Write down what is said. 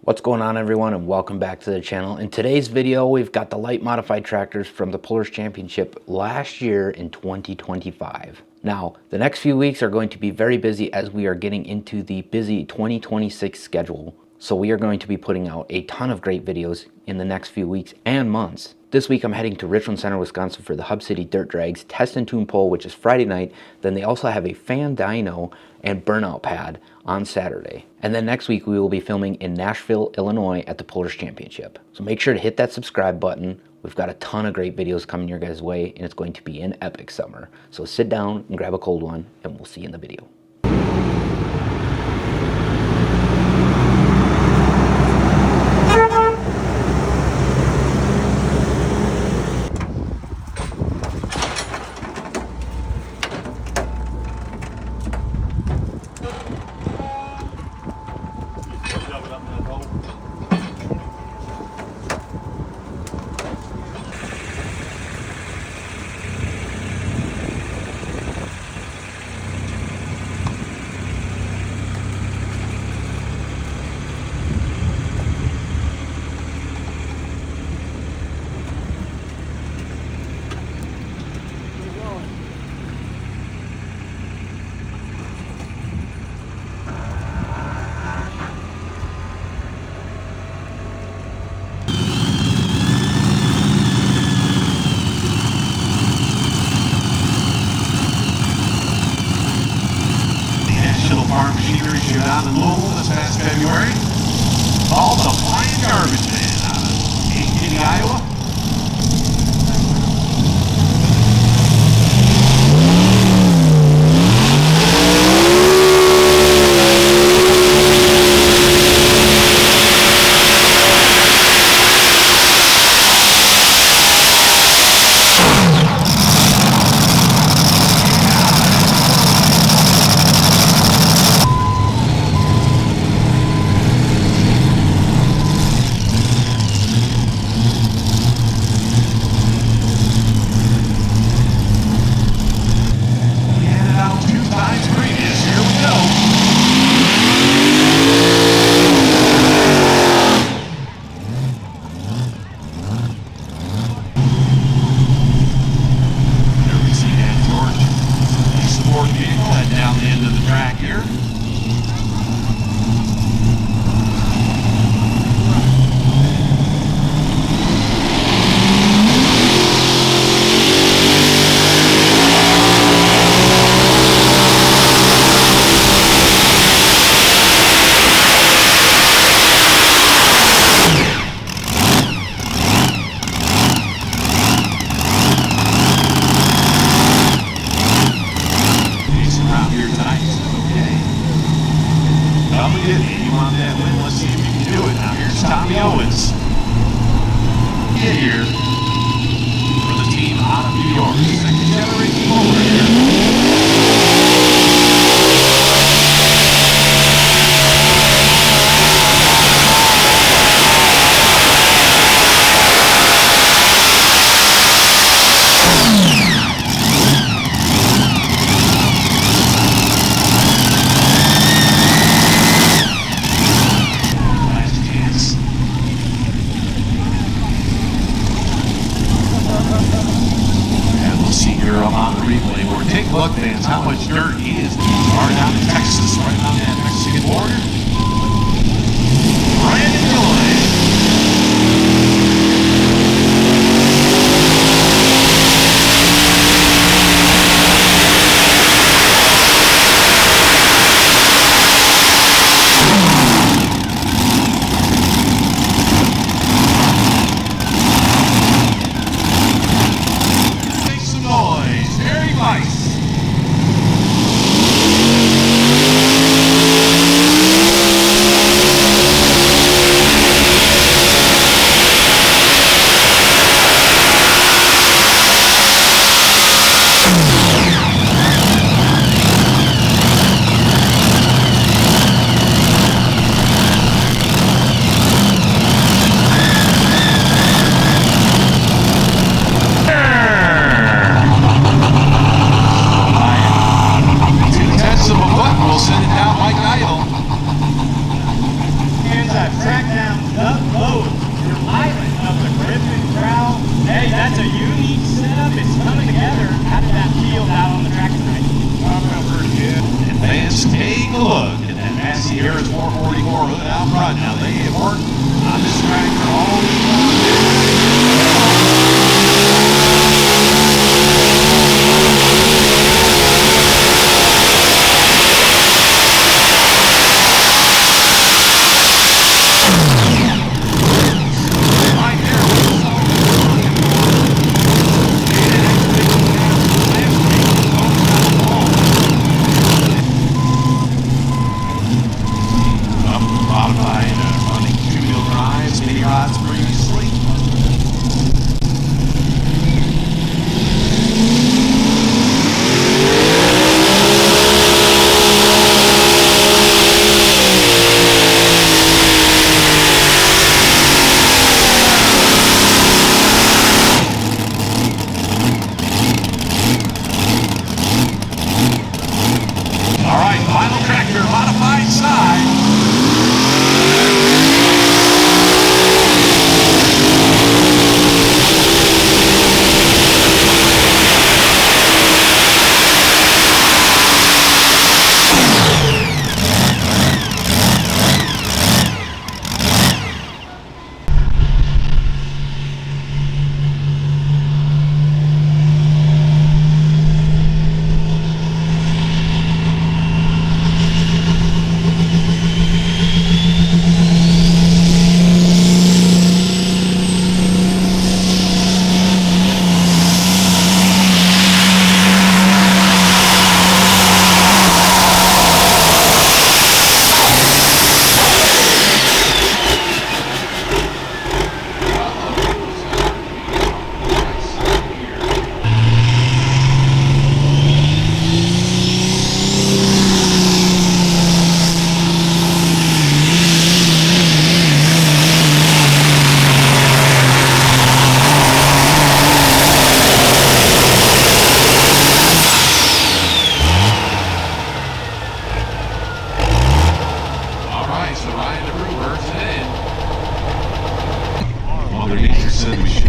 What's going on, everyone, and welcome back to the channel. In today's video, we've got the light modified tractors from the Pullers Championship last year in 2025. Now, the next few weeks are going to be very busy as we are getting into the busy 2026 schedule. So we are going to be putting out a ton of great videos in the next few weeks and months. This week I'm heading to Richland Center, Wisconsin for the Hub City Dirt Drags Test and Tune Pull, which is Friday night. Then they also have a fan dyno and burnout pad on Saturday. And then next week we will be filming in Nashville, Illinois at the Pullers Championship. So make sure to hit that subscribe button. We've got a ton of great videos coming your guys' way, and it's going to be an epic summer. So sit down and grab a cold one, and we'll see you in the video. Farm machinery showed out in Louisville this past February. Called the Flying Garbage Man out of Kankakee, Iowa. Down the end of the track here. You want that win? Let's see if you can do it. Now here's Tommy Owens. Get here for the team out of New York. Second generation Puller here. On the replay board. Take a look, fans, how much dirt he is far down in Texas, right on that Mexican border. Brandon Dillon. Nice. I've tracked down Doug Lowe, your pilot of the Griffin Trowel. Hey, that's a unique setup. It's coming together. How did that feel out on the track tonight? I felt pretty good. And fans, take a look at that Massey Harris 444 hood out front. Now they have worked on this tractor all week long. Mother Nature said we should